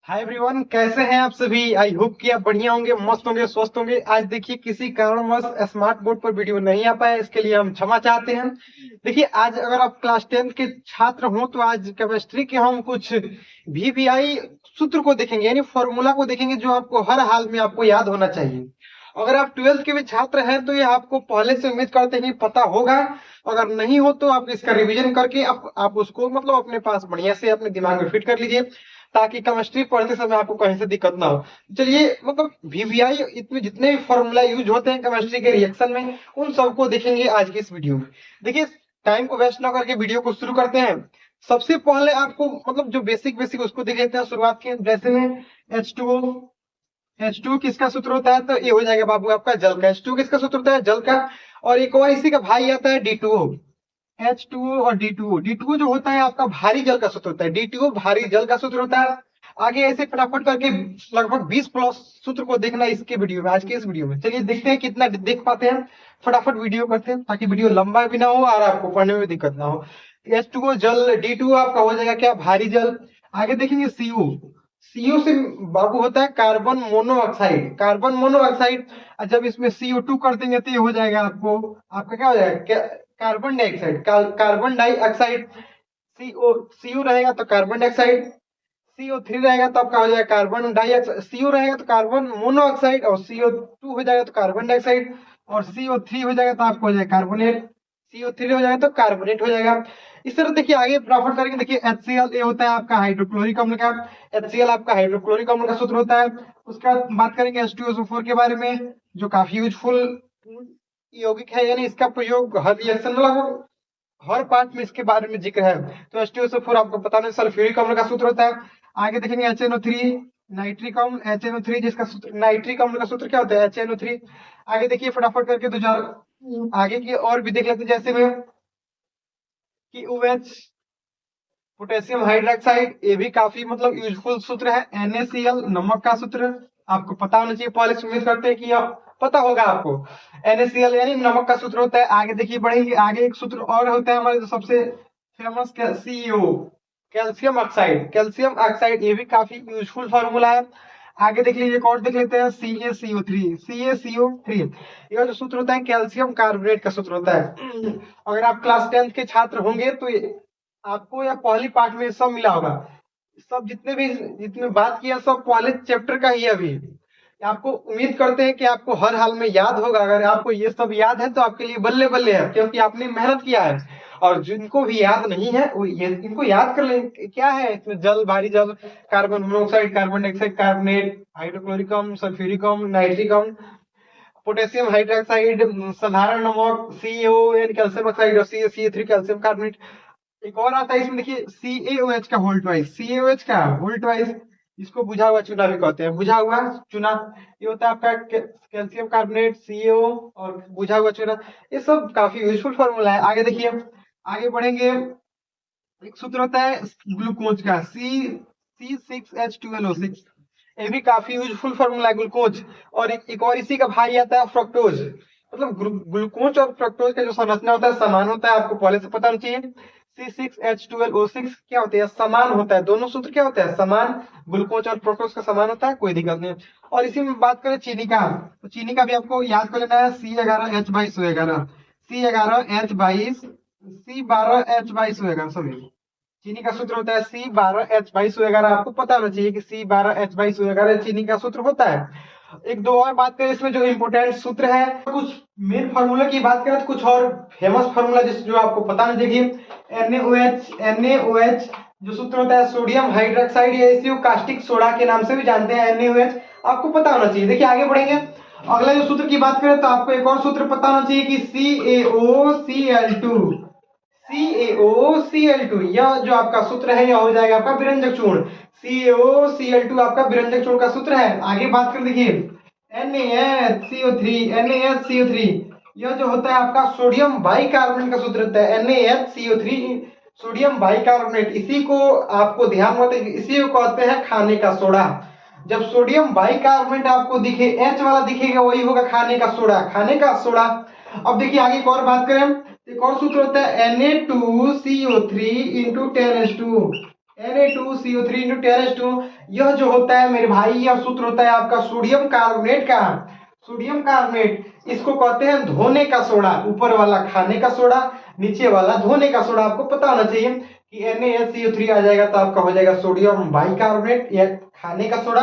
Hi everyone, कैसे हैं आप सभी। आई होप कि आप बढ़िया होंगे, मस्त होंगे, स्वस्थ होंगे। आज देखिए किसी कारणवश स्मार्ट बोर्ड पर वीडियो नहीं आ पाया, इसके लिए हम क्षमा चाहते हैं। देखिए आज अगर आप क्लास 10 के छात्र हो तो आज केमिस्ट्री के हम कुछ वीवीआई सूत्र को देखेंगे, यानी फॉर्मूला को देखेंगे जो आपको हर हाल में आपको याद होना चाहिए। अगर आप 12th के भी छात्र हैं तो ये आपको पहले से उम्मीद करते हैं कि पता होगा। अगर नहीं हो तो आप इसका रिवीजन करके आप उसको मतलब अपने पास बढ़िया से अपने दिमाग में फिट कर लीजिए, ताकि केमिस्ट्री पढ़ते समय आपको कहीं से दिक्कत ना हो। चलिए मतलब वीवीआई इतने जितने भी फॉर्मूला यूज होते हैं केमिस्ट्री के रिएक्शन में, उन सबको देखेंगे आज की इस वीडियो में। देखिए टाइम को वेस्ट ना करके वीडियो को शुरू करते हैं। सबसे पहले आपको मतलब जो बेसिक बेसिक उसको देख लेते हैं शुरुआत के, जैसे में H2O। H2 किसका सूत्र होता है? तो ये हो जाएगा बाबू आपका जल का। H2 किसका सूत्र होता है? जल का। और एक और इसी का भाई आता है D2O। H2O और D2O। D2O जो होता है आपका भारी जल का सूत्र होता है, D2O भारी जल का सूत्र होता है। आगे ऐसे फटाफट करके लगभग 20 प्लस सूत्र को देखना इसके वीडियो में, आज के इस वीडियो में। चलिए देखते हैं कितना देख पाते हैं। फटाफट वीडियो करते हैं ताकि वीडियो लंबा भी ना हो और आपको पढ़ने में दिक्कत ना हो। H2O जल, D2O आपका हो जाएगा क्या? भारी जल। आगे देखेंगे CO। CO से बाबू होता है कार्बन मोनोऑक्साइड। कार्बन मोनोऑक्साइड जब इसमें CO2 कर देंगे तो ये हो जाएगा आपको, आपका क्या हो जाएगा? Carbon dioxide. Carbon dioxide. CO रहेगा तो कार्बन डाइऑक्साइड। CO3 रहेगा तो आपका हो जाएगा कार्बन डाइऑक्साइड। CO रहेगा तो कार्बन मोनोऑक्साइड, और CO2 हो जाएगा तो कार्बन डाइऑक्साइड, और CO3 हो जाएगा तो आपको हो जाएगा कार्बोनेट। CO3 हो जाएगा तो कार्बोनेट हो जाएगा। इस तरह देखिए आगे प्रॉफिट करेंगे। देखिए HCl ये होता है आपका हाइड्रोक्लोरिक अम्ल का। HCl आपका हाइड्रोक्लोरिक अम्ल का सूत्र होता है। उसका बात करेंगे H2SO4 के बारे में, जो काफी यूजफुल यौगिक है, यानी इसका प्रयोग हर रिएक्शन में लगभग हर पार्ट में इसके बारे में जिक्र है। तो H2SO4 आपको पता नहीं सल्फ्यूरिक अम्ल का सूत्र होता है। आगे देखेंगे HNO3 नाइट्रिक अम्ल। HNO3 जिसका सूत्र नाइट्रिक अम्ल का सूत्र क्या होता है? HNO3। आगे देखिए फटाफट करके दो चार आगे की और भी देख लेते हैं, जैसे में कि OH पोटेशियम हाइड्रोक्साइड, ये भी काफी मतलब यूजफुल सूत्र है। NaCl नमक का सूत्र आपको पता होना चाहिए, पहले से उम्मीद करते हैं कि यह पता होगा आपको। NaCl यानी नमक का सूत्र होता है। आगे देखिए बढ़ेंगे, आगे एक सूत्र और होता है हमारे जो सबसे famous CEO calcium oxide. Calcium oxide ये भी काफी यूजफुल फार्मूला है। आगे देख लीजिए एक और देख लेते हैं CaCO3। CaCO3 यह जो सूत्र होता है कैल्शियम कार्बोनेट का सूत्र होता है। अगर आप क्लास 10th के छात्र होंगे तो आपको या पहली पार्ट में सब मिला होगा। सब जितने बात किया सब पहले चैप्टर का ही है अभी। आपको उम्मीद करते हैं कि आपको हर हाल में याद होगा। अगर आपको ये सब याद है तो आपके लिए बल्ले बल्ले है, क्योंकि आपने मेहनत किया है। और जिनको भी याद नहीं है वो ये इनको याद कर लें। क्या है इसमें? जल, भारी जल, carbon monoxide, carbon dioxide, carbonate, hydrochloric अम्ल, सल्फ्यूरिक अम्ल, नाइट्रिक अम्ल, पोटेशियम हाइड्रोक्साइड, साधारण नमक, सीओ यानी कैल्शियम ऑक्साइड, और CaCO3 कैल्शियम कार्बोनेट। एक और आता है इसमें, देखिए CaOH का होल ट्वाइस। CaOH का होल ट्वाइस, इसको बुझा हुआ चूना भी कहते हैं। बुझा हुआ चूना ये होता है आपका कैल्शियम कार्बोनेट, CO और बुझा हुआ चूना। ये सब काफी यूजफुल फॉर्मूला है। आगे देखिए, आगे बढ़ेंगे। एक सूत्र होता है ग्लूकोज का, C6H12O6। ये भी काफी यूजफुल फॉर्मूला है, ग्लूकोज। और एक और इसी का भाई आता है फ्रक्टोज। मतलब ग्लूकोज और फ्रक्टोज का जो संरचना होता है समान होता है, आपको पहले से पता होना चाहिए। C6H12O6 क्या होते हैं? समान होता है। दोनों सूत्र क्या होते हैं? समान। ग्लूकोज और फ्रक्टोज का समान होता है, कोई दिक्कत नहीं। और इसी में बात करें चीनी का, तो चीनी का भी आपको याद कर लेना है, C11H2211। C11H22 C12H2211 sorry. चीनी का सूत्र होता है C12H2211। आपको पता होना चाहिए कि C12H2211 चीनी का सूत्र होता है। एक दो और बात करें इसमें जो इम्पोर्टेंट सूत्र है, कुछ मेन फार्मूला की बात करें तो कुछ और फेमस फार्मूला जिस जो आपको पता नहीं। देखिए NaOH जो सूत्र होता है सोडियम हाइड्रोक्साइड, या इसी को कास्टिक सोडा के नाम से भी जानते हैं, NaOH आपको पता होना चाहिए। देखिए आगे बढ़ेंगे, अगला जो सूत्र की बात करें तो आपको एक और सूत्र पता होना चाहिए कि CaOCl2। CaOCl2 यह जो आपका सूत्र है यह हो जाएगा आपका विरंजक चूर्ण। CaOCl2 आपका विरंजक चूर्ण का सूत्र है। आगे बात कर देखिए NaHCO3। NaHCO3 यह जो होता है आपका सोडियम बाइकार्बोनेट का सूत्र होता है। NaHCO3 सोडियम बाइकार्बोनेट, इसी को आपको ध्यान मत, इसी को कहते हैं खाने का सोडा। जब सोडियम बाइकार्बोनेट आपको दिखे H वाला दिखेगा वही होगा खाने का सोडा, खाने का सोडा। अब देखिए आगे एक और बात करें, एक और सूत्र होता है Na2CO3 × 10H2। Na2CO3 into 10H2। यह जो होता है मेरे भाई, यह सूत्र होता है आपका सोडियम कार्बोनेट का। सोडियम कार्बोनेट इसको कहते हैं धोने का सोडा। ऊपर वाला खाने का सोडा, नीचे वाला धोने का सोडा। आपको पता होना चाहिए कि NaCO3 आ जाएगा तो आपका हो जाएगा सोडियम बाइकार्बोनेट या खाने का सोडा।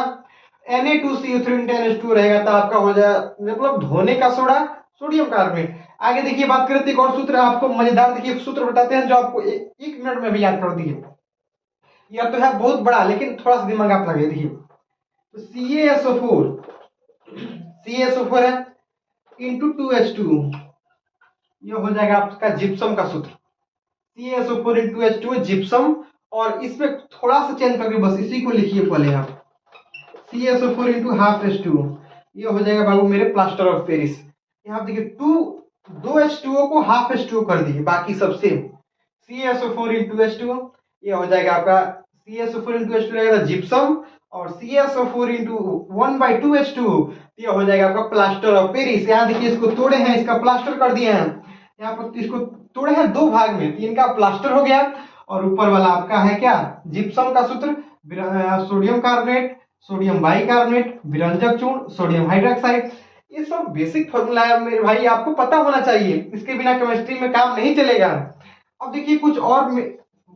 Na2CO3 10H2 रहेगा तो आपका हो जाएगा मतलब धोने का सोडा, सोडियम कार्बोनेट। आगे देखिए, बात करते हैं एक और सूत्र आपको मजेदार। देखिए सूत्र बताते हैं जो आपको एक मिनट में भी याद कर दिए। यह तो है बहुत बड़ा, लेकिन थोड़ा सा दिमाग आप लगे। देखिए तो CaSO4 है इंटू 2H2, ये हो जाएगा आपका जिप्सम का सूत्र। CaSO4 into H2 gypsum. और इसमें थोड़ा सा चेंज करके बस इसी को लिखिए पहले आप, CaSO4 इंटू हाफ H2, ये हो जाएगा बाबू मेरे प्लास्टर ऑफ पेरिस। यहाँ देखिए दो H2O को हाफ H2O कर दिए, बाकी सब सेम। CaSO4 इंटू H2, ये हो जाएगा आपका CaSO4 इंटू H2 रहेगा जिप्सम। और CaSO4 इंटू 1/2 H2, ये हो जाएगा आपका प्लास्टर ऑफ पेरिस। यहाँ देखिए इसको तोड़े हैं, इसका प्लास्टर कर दिए हैं। यहाँ पर इसको तोड़े हैं दो भाग में, तीन का प्लास्टर हो गया। और ऊपर वाला आपका है क्या, जिप्सम का सूत्र, सोडियम कार्बोनेट, सोडियम बाइकार्बोनेट, विरंजक चूर्ण, सोडियम हाइड्रोक्साइड। ये सब बेसिक फॉर्मूला है मेरे भाई, आपको पता होना चाहिए। इसके बिना केमिस्ट्री में काम नहीं चलेगा। अब देखिए कुछ और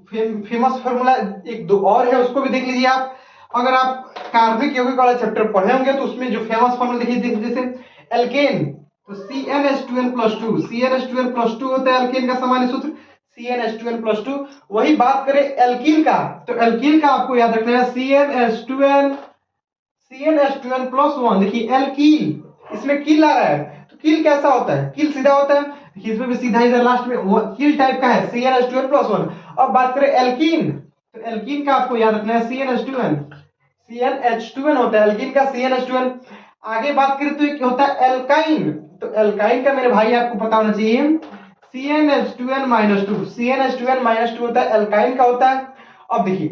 फेमस फॉर्मूला एक दो और है, उसको भी देख लीजिए आप। अगर आप कार्बनिक यौगिक वाला चैप्टर पढ़े होंगे तो उसमें जो फेमस फॉर्मूला देखिए, जैसे एल्केन तो CnH2n+2, CnH2n+2 होता है एल्केन का सामान्य सूत्र, CnH2n+2। वही बात करें एल्कीन का, तो एल्कीन का आपको याद रखना है CnH2n+1। देखिए एल्कीन, इसमें कील आ रहा है, तो कील कैसा होता है, कील सीधा होता है। इसमें भी सीधा इधर लास्ट में कील टाइप का है, CnH2n+1। अब बात करें एल्कीन, तो एल्कीन का आपको याद रखना है CnH2n होता है एल्कीन का, CnH2n। आगे बात करें तो एक होता है एल्काइन, तो एल्काइन का मेरे भाई आपको पता होना चाहिए CnH2n-2। CnH2n-2 होता है एल्काइन का होता है। अब देखिए,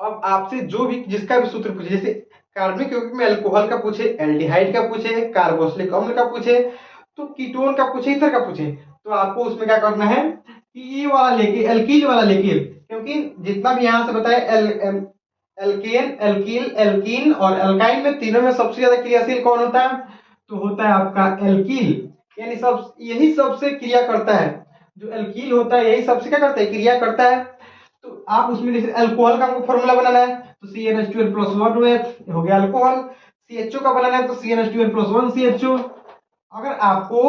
अब आपसे जो भी जिसका भी सूत्र पूछे, जैसे कार्बनिक यौगिक में अल्कोहल का पूछे, एल्डिहाइड का पूछे, कार्बोक्सिलिक अम्ल का पूछे, तो कीटोन का पूछे, ईथर का पूछे, तो आपको उसमें क्या करना है कि ये वाला लेके, एल्कील वाला लेके, क्योंकि जितना भी यहां से बताया एल्केन, एल्कील, एल्कीन और एल्काइन में तीनों में सबसे ज्यादा क्रियाशील कौन होता है, तो होता है आपका एल्कील। यानी सब यही सबसे क्रिया करता है, जो एल्कील होता है यही सबसे क्या करता है, क्रिया करता है। तो आप उसमें जैसे अल्कोहल का आपको फॉर्मूला बनाना है तो CnH2n+1 हो गया अल्कोहल। CHO का बनाना है तो CnH2n+1 CHO। अगर आपको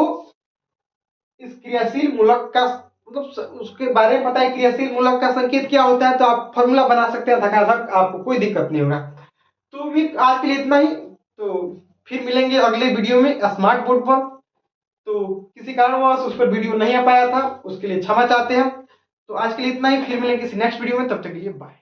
इस क्रियाशील मूलक का मतलब उसके बारे में पता है, क्रियाशील मूलक का संकेत क्या होता है, तो आप फॉर्मूला बना सकते हैं धकाधक, आपको कोई दिक्कत नहीं होगा। तो भी आज के लिए इतना ही, तो फिर मिलेंगे अगले वीडियो में स्मार्ट बोर्ड पर। तो किसी कारणवश उस पर वीडियो नहीं आ पाया था, उसके लिए क्षमा चाहते हैं। तो आज के लिए इतना ही, फिर मिलेंगे किसी नेक्स्ट वीडियो में, तब तक के लिए बाय।